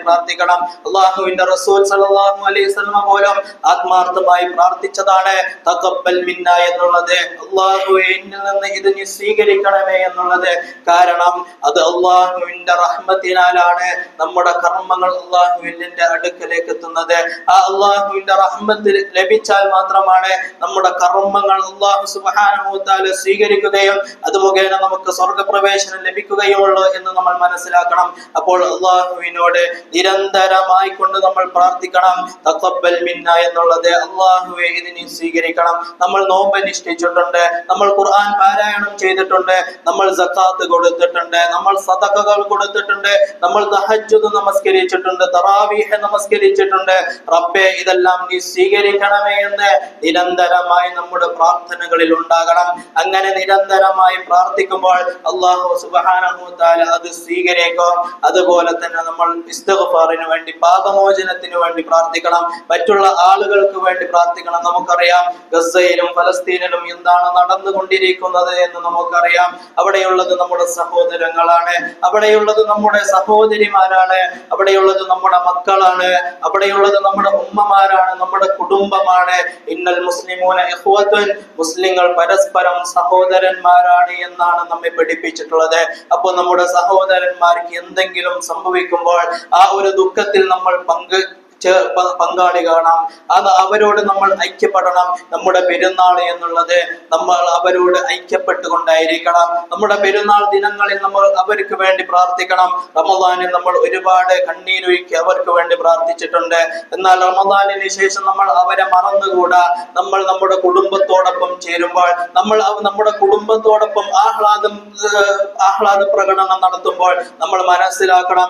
പ്രാർത്ഥിക്കണം. അല്ലാഹുവിന്റെ റസൂൽ സല്ലല്ലാഹു അലൈഹി വസല്ലം പോലും ആത്മാർത്ഥമായി പ്രാർത്ഥിച്ചതാണ് തഖബ്ബൽ മിന്ന എന്നുള്ളത്. അല്ലാഹുവേ എന്നിൽ നിന്ന് ഇത് നീ സ്വീകരിക്കണമേ എന്നുള്ളത്. കാരണം അത് അല്ലാഹുവിന്റെ റഹ്മത്തിനാലാണ് നമ്മുടെ കർമ്മങ്ങൾ അല്ലാഹുവിന്റെ അടുക്കലേക്ക് എത്തുന്നത്. ആ അല്ലാഹുവിന്റെ റഹ്മത്ത് ലഭിച്ചാൽ മാത്രമാണ് നമ്മുടെ കർമ്മങ്ങൾ അല്ലാഹു സുബ്ഹാനഹു വ തആല സ്വീകരിക്കുകയും അത് മുഖേന നമുക്ക് സ്വർഗ്ഗപ്രവേശനം ലഭിക്കുകയുള്ളൂ എന്ന് നമ്മൾ മനസ്സിലാക്കണം. അപ്പോൾ അല്ലാഹുവിനോട് നിരന്തരമായി കൊണ്ട് നമ്മൾ പ്രാർത്ഥിക്കണം തഖബ്ബൽ മിന്ന എന്നുള്ളത്. അല്ലാഹുവേ ഇത് നീ സ്വീകരിക്കണം. നമ്മൾ നോമ്പ് അനുഷ്ഠിച്ചിട്ടുണ്ട്, നമ്മൾ ഖുർആൻ പാരായണം ചെയ്തിട്ടുണ്ട്, നമ്മൾ സക്കാത്ത് കൊടുത്തിട്ടുണ്ട്, നമ്മൾ സദഖകൾ കൊടുത്തിട്ടുണ്ട്, നമ്മൾ തഹജ്ജുദ് നമസ്കരിച്ചിട്ടുണ്ട്, തറാവീഹ് നമസ്കരിച്ചിട്ടുണ്ട്. റബ്ബേ ഇതെല്ലാം നീ സ്വീകരിക്കണമേ എന്ന് നിരന്തരമായി നമ്മുടെ പ്രാർത്ഥനകളിൽ ഉണ്ടാകണം. അങ്ങനെ നിരന്തരമായി പ്രാർത്ഥിക്കുമ്പോൾ അല്ലാഹു സുബ്ഹാനഹു വ തആല അത് സ്വീകരിക്കും. അതുപോലെ തന്നെ നമ്മൾ ഇസ്തിഗ്ഫാറിന് വേണ്ടി, പാപമോചനത്തിന് വേണ്ടി പ്രാർത്ഥിക്കണം. മറ്റുള്ള ആളുകൾക്ക് വേണ്ടി പ്രാർത്ഥിക്കണം. നമുക്കറിയാം ഗസയിലും ഫലസ്തീനിലും എന്താണ് നടന്നുകൊണ്ടിരിക്കുന്നത് എന്ന് നമുക്കറിയാം. അവിടെയുള്ളത് നമ്മുടെ സഹോദരങ്ങളാണ്, അവിടെയുള്ളത് നമ്മുടെ സഹോദരിമാരാണ്, അവിടെയുള്ളത് നമ്മുടെ മക്കളാണ്, അവിടെയുള്ളത് നമ്മുടെ ഉമ്മമാരാണ്, നമ്മുടെ കുടുംബമാണ്. ഇന്നൽ മുസ്ലിമൂന ഇഖ്വത്തുൻ, മുസ്ലിങ്ങൾ പരസ്പരം സഹോദരന്മാരാണ് എന്നാണ് നമ്മെ പഠിപ്പിച്ചിട്ടുള്ളത്. അപ്പോൾ നമ്മുടെ സഹോദരന്മാർക്ക് എന്തെങ്കിലും സംഭവിക്കുമ്പോൾ ആ ഒരു ദുഃഖത്തിൽ നമ്മൾ പങ്കാളി കാണാം. അത് അവരോട് നമ്മൾ ഐക്യപ്പെടണം. നമ്മുടെ പെരുന്നാൾ എന്നുള്ളത് നമ്മൾ അവരോട് ഐക്യപ്പെട്ടുകൊണ്ടായിരിക്കണം. നമ്മുടെ പെരുന്നാൾ ദിനങ്ങളിൽ നമ്മൾ അവർക്ക് വേണ്ടി പ്രാർത്ഥിക്കണം. റമദാനിൽ നമ്മൾ ഒരുപാട് കണ്ണീരൊഴുക്കി അവർക്ക് വേണ്ടി പ്രാർത്ഥിച്ചിട്ടുണ്ട്. എന്നാൽ റമദാനിന് ശേഷം നമ്മൾ അവരെ മറന്നുകൂടാ. നമ്മൾ നമ്മുടെ കുടുംബത്തോടൊപ്പം ചേരുമ്പോൾ, നമ്മൾ നമ്മുടെ കുടുംബത്തോടൊപ്പം ആഹ്ലാദ പ്രകടനം നടത്തുമ്പോൾ നമ്മൾ മനസ്സിലാക്കണം,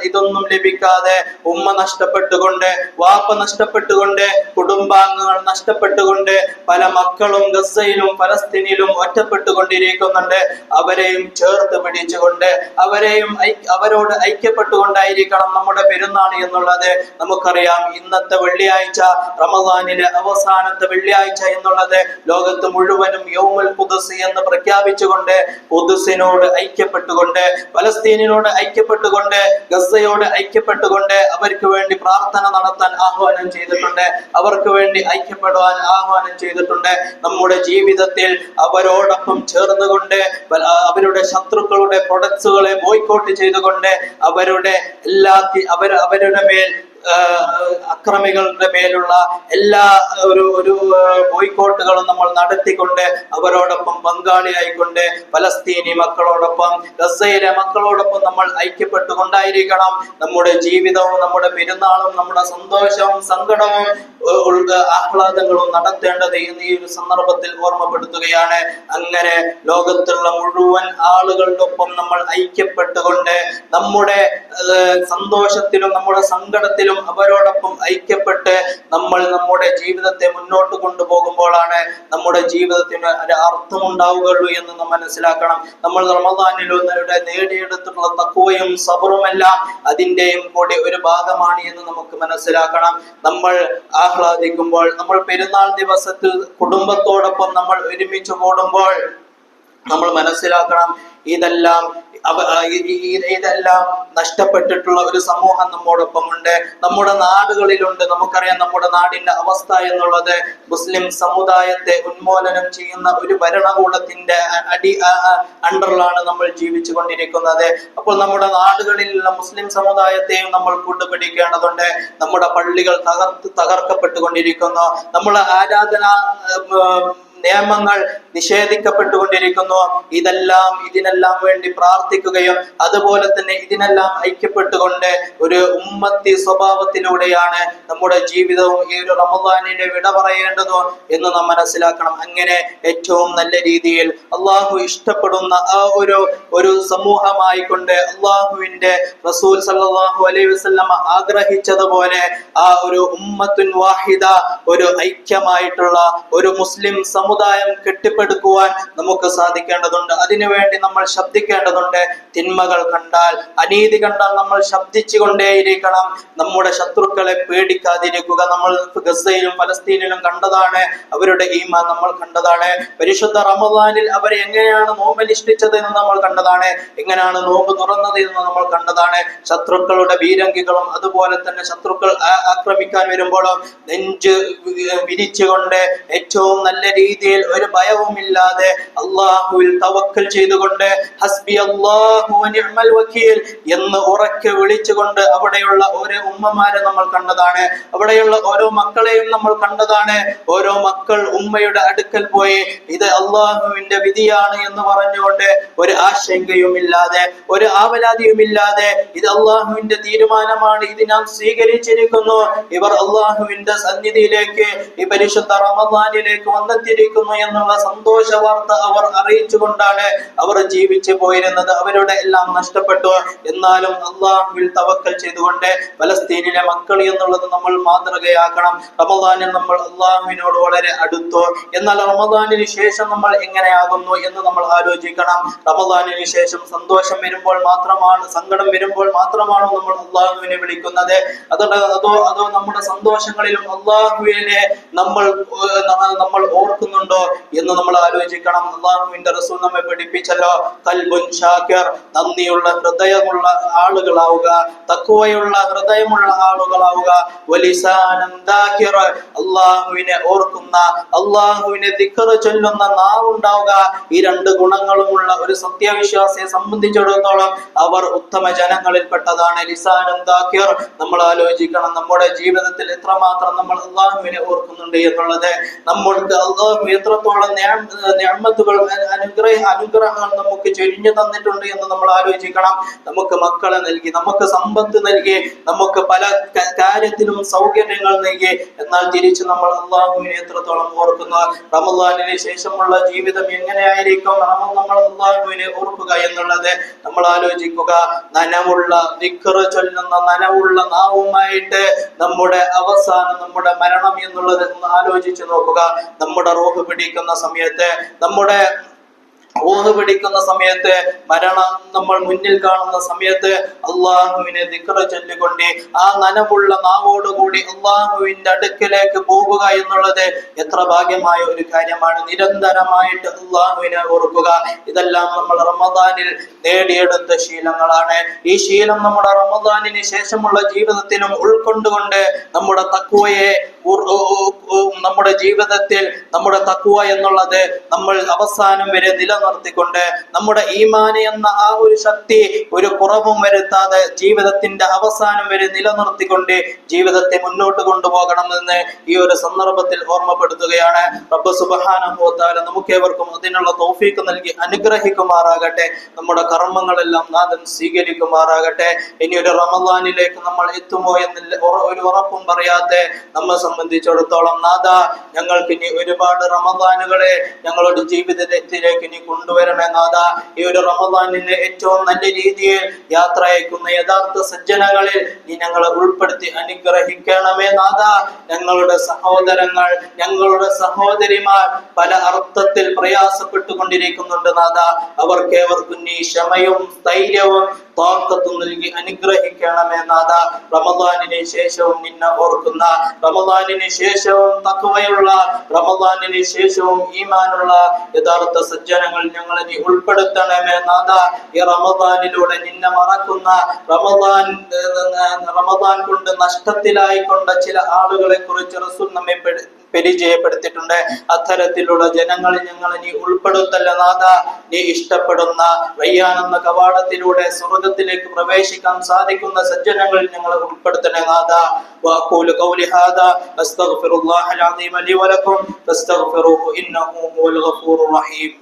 ഇതൊന്നും ലഭിക്കാതെ ഉമ്മ നഷ്ടപ്പെട്ടുകൊണ്ട്, വാപ്പ നഷ്ടപ്പെട്ടുകൊണ്ട്, കുടുംബാംഗങ്ങൾ നഷ്ടപ്പെട്ടുകൊണ്ട് പല മക്കളും ഗസയിലും ഫലസ്തീനിലും ഒറ്റപ്പെട്ടുകൊണ്ടിരിക്കുന്നുണ്ട്. അവരെയും ചേർത്ത് പിടിച്ചുകൊണ്ട് അവരോട് ഐക്യപ്പെട്ടുകൊണ്ടായിരിക്കണം നമ്മുടെ പെരുന്നാൾ എന്നുള്ളത്. നമുക്കറിയാം, ഇന്നത്തെ വെള്ളിയാഴ്ച, റമദാനിലെ അവസാനത്തെ വെള്ളിയാഴ്ച എന്നുള്ളത് ലോകത്ത് മുഴുവനും യൗമുൽ ഖുദ്സ് എന്ന് പ്രഖ്യാപിച്ചുകൊണ്ട്, ഖുദ്സിനോട് ഐക്യപ്പെട്ടുകൊണ്ട്, ഫലസ്തീനിനോട് ഐക്യപ്പെട്ടുകൊണ്ട്, ഗസയോട് ഐക്യപ്പെട്ടുകൊണ്ട് അവർക്ക് വേണ്ടി പ്രാർത്ഥന നടത്താൻ ആഹ്വാനം ചെയ്തിട്ടുണ്ട്. അവർക്ക് വേണ്ടി ഐക്യപ്പെടുവാൻ ആഹ്വാനം ചെയ്തിട്ടുണ്ട്. നമ്മുടെ ജീവിതത്തിൽ അവരോടൊപ്പം ചേർന്നുകൊണ്ട് അവരുടെ ശത്രുക്കളുടെ പ്രൊഡക്ട്സുകളെ ബോയ്ക്കോട്ട് ചെയ്തുകൊണ്ട് അവരുടെ മേൽ അക്രമികളുടെ മേലുള്ള എല്ലാ ഒരു ബോയ്ക്കോട്ടുകളും നമ്മൾ നടത്തിക്കൊണ്ട് അവരോടൊപ്പം പങ്കാളിയായിക്കൊണ്ട് ഫലസ്തീനി മക്കളോടൊപ്പം, ഗസയിലെ മക്കളോടൊപ്പം നമ്മൾ ഐക്യപ്പെട്ടുകൊണ്ടായിരിക്കണം നമ്മുടെ ജീവിതവും നമ്മുടെ പെരുന്നാളും നമ്മുടെ സന്തോഷവും സങ്കടവും ആഹ്ലാദങ്ങളും നടത്തേണ്ടത് എന്ന് ഈ ഒരു സന്ദർഭത്തിൽ ഓർമ്മപ്പെടുത്തുകയാണ്. അങ്ങനെ ലോകത്തുള്ള മുഴുവൻ ആളുകളുടെ ഒപ്പം നമ്മൾ ഐക്യപ്പെട്ടുകൊണ്ട് നമ്മുടെ സന്തോഷത്തിലും നമ്മുടെ സങ്കടത്തിലും അവരോടൊപ്പം ഐക്യപ്പെട്ട് നമ്മൾ നമ്മുടെ ജീവിതത്തെ മുന്നോട്ട് കൊണ്ടുപോകുമ്പോഴാണ് നമ്മുടെ ജീവിതത്തിന് ഒരു അർത്ഥമുണ്ടാവുകയുള്ളൂ എന്ന് നാം മനസ്സിലാക്കണം. നമ്മൾ റമദാനിലൂടെ നേടിയെടുത്തിട്ടുള്ള തഖ്വയും സബറുമെല്ലാം അതിന്റെയും കൂടി ഒരു ഭാഗമാണ് എന്ന് നമുക്ക് മനസ്സിലാക്കണം. നമ്മൾ ആഹ്ലാദിക്കുമ്പോൾ, നമ്മൾ പെരുന്നാൾ ദിവസത്തിൽ കുടുംബത്തോടൊപ്പം നമ്മൾ ഒരുമിച്ച് കൂടുമ്പോൾ നമ്മൾ മനസ്സിലാക്കണം, ഇതെല്ലാം നഷ്ടപ്പെട്ടിട്ടുള്ള ഒരു സമൂഹം നമ്മോടൊപ്പം ഉണ്ട്, നമ്മുടെ നാടുകളിലുണ്ട്. നമുക്കറിയാം, നമ്മുടെ നാടിന്റെ അവസ്ഥ എന്നുള്ളത് മുസ്ലിം സമുദായത്തെ ഉന്മൂലനം ചെയ്യുന്ന ഒരു ഭരണകൂടത്തിന്റെ അണ്ടറിലാണ് നമ്മൾ ജീവിച്ചു കൊണ്ടിരിക്കുന്നത്. അപ്പോൾ നമ്മുടെ നാടുകളിലുള്ള മുസ്ലിം സമുദായത്തെയും നമ്മൾ കൂട്ടുപിടിക്കേണ്ടതുണ്ട്. നമ്മുടെ പള്ളികൾ തകർക്കപ്പെട്ടുകൊണ്ടിരിക്കുന്നു. നമ്മുടെ ആരാധനാ നിയമങ്ങൾ നിഷേധിക്കപ്പെട്ടുകൊണ്ടിരിക്കുന്നു. ഇതിനെല്ലാം വേണ്ടി പ്രാർത്ഥിക്കുകയും അതുപോലെ തന്നെ ഇതിനെല്ലാം ഐക്യപ്പെട്ടുകൊണ്ട് ഒരു ഉമ്മത്തി സ്വഭാവത്തിലൂടെയാണ് നമ്മുടെ ജീവിതവും ഈ ഒരു റമദാനിനെ വിട പറയേണ്ടതോ എന്ന് നാം മനസ്സിലാക്കണം. അങ്ങനെ ഏറ്റവും നല്ല രീതിയിൽ അള്ളാഹു ഇഷ്ടപ്പെടുന്ന ആ ഒരു സമൂഹമായിക്കൊണ്ട് അള്ളാഹുവിന്റെ റസൂൽ സല്ലല്ലാഹു അലൈഹി വസല്ലമ ആഗ്രഹിച്ചതുപോലെ ആ ഒരു ഉമ്മത്തുൻ വാഹിദ, ഒരു ഐക്യമായിട്ടുള്ള ഒരു മുസ്ലിം സമുദായം കെട്ടിപ്പടുക്കുവാൻ നമുക്ക് സാധിക്കേണ്ടതുണ്ട്. അതിനുവേണ്ടി നമ്മൾ ശബ്ദിക്കേണ്ടതുണ്ട്. തിന്മകൾ കണ്ടാൽ, അനീതി കണ്ടാൽ നമ്മൾ ശബ്ദിച്ചുകൊണ്ടേയിരിക്കണം. നമ്മുടെ ശത്രുക്കളെ പേടിക്കാതിരിക്കുക. നമ്മൾ ഗസയിലും ഫലസ്തീനിലും കണ്ടതാണ് അവരുടെ ഈമാൻ, നമ്മൾ കണ്ടതാണ്. പരിശുദ്ധ റമദാനിൽ അവർ എങ്ങനെയാണ് നോമ്പനുഷ്ഠിച്ചത് എന്ന് നമ്മൾ കണ്ടതാണ്, എങ്ങനെയാണ് നോമ്പ് തുറന്നത് എന്ന് നമ്മൾ കണ്ടതാണ്. ശത്രുക്കളുടെ ബീരങ്കികളും അതുപോലെ തന്നെ ശത്രുക്കൾ ആക്രമിക്കാൻ വരുമ്പോഴും നെഞ്ച് വിരിച്ചുകൊണ്ട് ഏറ്റവും നല്ല രീതിയിൽ ഒരു ഭയവുമില്ലാതെ അള്ളാഹുവിൽ തവക്കൽ ചെയ്തുകൊണ്ട് ഹസ്ബി അല്ലാഹു വ നിഅമൽ വകീൽ എന്ന് ഉറക്കെ വിളിച്ചുകൊണ്ട് അവിടെയുള്ള ഓരോ ഉമ്മമാരെ നമ്മൾ കണ്ടതാണ്. അവിടെയുള്ള ഓരോ മക്കളെയും നമ്മൾ കണ്ടതാണ്. ഓരോ മക്കൾ ഉമ്മയുടെ അടുക്കൽ പോയി ഇത് അള്ളാഹുവിന്റെ വിധിയാണ് എന്ന് പറഞ്ഞുകൊണ്ട് ഒരു ആശങ്കയുമില്ലാതെ, ഒരു ആവലാതിയുമില്ലാതെ, ഇത് അള്ളാഹുവിന്റെ തീരുമാനമാണ്, ഇത് നാം സ്വീകരിച്ചിരിക്കുന്നു, ഇവർ അള്ളാഹുവിന്റെ സന്നിധിയിലേക്ക് ഈ പരിശുദ്ധ റമദാനിലേക്ക് വന്നെത്തിയിരിക്കുന്നു എന്നുള്ള സന്തോഷ വാർത്ത അവർ അറിയിച്ചുകൊണ്ടാണ് അവർ ജീവിച്ചു പോയിരുന്നത്. അവരുടെ എല്ലാം നഷ്ടപ്പെട്ടു. എന്നാലും അള്ളാഹുവിൽ തവക്കൽ ചെയ്തുകൊണ്ട് ഫലസ്തീനിലെ മക്കൾ എന്നുള്ളത് നമ്മൾ മാതൃകയാക്കണം. റമദാനിൽ നമ്മൾ അള്ളാഹുവിനോട് വളരെ അടുത്തു. എന്നാൽ റമദാനിന് ശേഷം നമ്മൾ എങ്ങനെയാകുന്നു എന്ന് നമ്മൾ ആലോചിക്കണം. റമദാനിന് ശേഷം സന്തോഷം വരുമ്പോൾ മാത്രമാണ്, സങ്കടം വരുമ്പോൾ മാത്രമാണോ നമ്മൾ അള്ളാഹുവിനെ വിളിക്കുന്നത്? അതോ നമ്മുടെ സന്തോഷങ്ങളിലും അള്ളാഹുവിനെ നമ്മൾ ഓർക്കുന്നു പറ്റുന്നുണ്ടോ എന്ന് നമ്മൾ ആലോചിക്കണം. അള്ളാഹുവിന്റെ റസൂൽ നമ്മെ പഠിപ്പിച്ചല്ലോ, ഖൽബുൻ ഷാകിർ, നന്ദിയുള്ള ഹൃദയമുള്ള ആളുകളാവുക, തഖ്വയുള്ള ഹൃദയമുള്ള ആളുകളാവുക, വലിസാനൻ ദാകിർ, അള്ളാഹുവിനെ ഓർക്കുന്ന, അള്ളാഹുവിനെ ദിക്ർ ചൊല്ലുന്ന നാവുണ്ടാവുക. ഈ രണ്ട് ഗുണങ്ങളുമുള്ള ഒരു സത്യവിശ്വാസിയെ സംബന്ധിച്ചിടത്തോളം അവർ ഉത്തമ ജനങ്ങളിൽപ്പെട്ടതാണ്. ലിസാനുൻ ദാകിർ, നമ്മൾ ആലോചിക്കണം നമ്മുടെ ജീവിതത്തിൽ എത്രമാത്രം നമ്മൾ അള്ളാഹുവിനെ ഓർക്കുന്നുണ്ട് എന്നുള്ളത്. നമ്മൾക്ക് അള്ളാഹു എത്രത്തോളം നിഅമത്തുകൾ, അനുഗ്രഹങ്ങൾ നമുക്ക് ചൊരിഞ്ഞു തന്നിട്ടുണ്ട് എന്ന് നമ്മൾ ആലോചിക്കണം. നമുക്ക് മക്കളെ നൽകി, നമുക്ക് സമ്പത്ത് നൽകി, നമുക്ക് പല കാര്യത്തിലും സൗകര്യങ്ങൾ നൽകി. എന്നാൽ തിരിച്ച് നമ്മൾ അള്ളാഹുവിനെ എത്രത്തോളം ഓർക്കുന്നു? റമളാനിന് ശേഷമുള്ള ജീവിതം എങ്ങനെയായിരിക്കും നമ്മൾ അള്ളാഹുവിനെ ഓർക്കുക എന്നുള്ളത് നമ്മൾ ആലോചിക്കുക. നനവുള്ള ദിക്ർ ചൊല്ലുന്ന നനവുള്ള നാവുമായിട്ട് നമ്മുടെ അവസാനം, നമ്മുടെ മരണം എന്നുള്ളത് ഒന്ന് ആലോചിച്ച് നോക്കുക. നമ്മുടെ റൂഹ് പിടിക്കുന്ന സമയത്ത്, നമ്മുടെ റൂഹ് പിടിക്കുന്ന സമയത്ത്, മരണം നമ്മൾ മുന്നിൽ കാണുന്ന സമയത്ത് അള്ളാഹുവിനെ ദിക്ർ ചൊല്ലിക്കൊണ്ട് ആ നനവുള്ള നാവോടുകൂടി അള്ളാഹുവിന്റെ അടുക്കിലേക്ക് പോകുക എന്നുള്ളത് എത്ര ഭാഗ്യമായ ഒരു കാര്യമാണ്. നിരന്തരമായിട്ട് അള്ളാഹുവിനെ ഓർക്കുക. ഇതെല്ലാം നമ്മൾ റമദാനിൽ നേടിയെടുത്ത ശീലങ്ങളാണ്. ഈ ശീലം നമ്മുടെ റമദാനിന് ശേഷമുള്ള ജീവിതത്തിലും ഉൾക്കൊണ്ടുകൊണ്ട് നമ്മുടെ തഖ്വയെ, നമ്മുടെ ജീവിതത്തിൽ നമ്മുടെ തഖ്വ എന്നുള്ളത് നമ്മൾ അവസാനം വരെ നിലനിർത്തിക്കൊണ്ട്, നമ്മുടെ ഈമാന് എന്ന ആ ഒരു ശക്തി ഒരു കുറവും വരുത്താതെ ജീവിതത്തിന്റെ അവസാനം വരെ നിലനിർത്തിക്കൊണ്ട് ജീവിതത്തെ മുന്നോട്ട് കൊണ്ടുപോകണമെന്ന് ഈ ഒരു സന്ദർഭത്തിൽ ഓർമ്മപ്പെടുത്തുകയാണ്. റബ്ബ് സുബ്ഹാനഹു വ തആല നമുക്കേവർക്കും അതിനുള്ള തൗഫീഖ് നൽകി അനുഗ്രഹിക്കുമാറാകട്ടെ. നമ്മുടെ കർമ്മങ്ങളെല്ലാം നാഥൻ സ്വീകരിക്കുമാറാകട്ടെ. ഇനി ഒരു റമദാനിലേക്ക് നമ്മൾ എത്തുമോ എന്നില്ല ഒരു ഉറപ്പും പറയാതെ നമ്മെ സംബന്ധിച്ചിടത്തോളം നാഥ, ഞങ്ങൾക്ക് ഇനി ഒരുപാട് റമദാനുകളെ ഞങ്ങളുടെ ജീവിതത്തിലേക്ക് ഇനി കൊണ്ടുവരണേ നാഥ. ഈ ഒരു റമദാനിലെ ഏറ്റവും നല്ല രീതിയിൽ യാത്ര അയക്കുന്ന യഥാർത്ഥ സജ്ജനങ്ങളിൽ നീ ഞങ്ങളെ ഉൾപ്പെടുത്തി അനുഗ്രഹിക്കണമേ നാഥ. ഞങ്ങളുടെ സഹോദരങ്ങൾ, ഞങ്ങളുടെ സഹോദരിമാർ പല അർത്ഥത്തിൽ പ്രയാസപ്പെട്ടുകൊണ്ടിരിക്കുന്നുണ്ട് നാഥ. അവർക്കേവർക്കും നീ ക്ഷമയും സ്ഥൈര്യവും താക്കത്തും നൽകി അനുഗ്രഹിക്കണമേ നാഥ. റമദാനിന് ശേഷവും നിന്നെ ഓർക്കുന്ന, റമദാനിന് ശേഷവും തഖ്വയുള്ള, റമദാനിന് ശേഷവും ഈമാനുള്ള യഥാർത്ഥ സജ്ജനങ്ങൾ ഞങ്ങളെ നീ ഉൾപ്പെടുത്തണമേ നാഥ. ഈ റമദാനിലൂടെ നിന്നെ മറക്കുന്ന, റമദാൻ കൊണ്ട് നഷ്ടത്തിലായിക്കൊണ്ട ചില ആളുകളെ കുറിച്ച് റസൂൽ നമ്മെ പരിചയപ്പെടുത്തിയിട്ടുണ്ട്. അത്തരത്തിലുള്ള ജനങ്ങളിൽ ഞങ്ങളെ നീ ഉൾപ്പെടുത്തല്ല നാഥ. നീ ഇഷ്ടപ്പെടുന്ന റയ്യാൻ എന്ന കവാടത്തിലൂടെ സ്വർഗ്ഗത്തിലേക്ക് പ്രവേശിക്കാൻ സാധിക്കുന്ന സജ്ജനങ്ങളിൽ ഞങ്ങളെ ഉൾപ്പെടുത്തണേ നാഥ. വഅഖൂലു ഖൗലി ഹാദാ അസ്തഗ്ഫിറുല്ലാഹൽ അസീം ലി വലക്കും ഫസ്തഗ്ഫിറൂഹു ഇന്നഹു ഹുവൽ ഗഫൂറുർ റഹീം.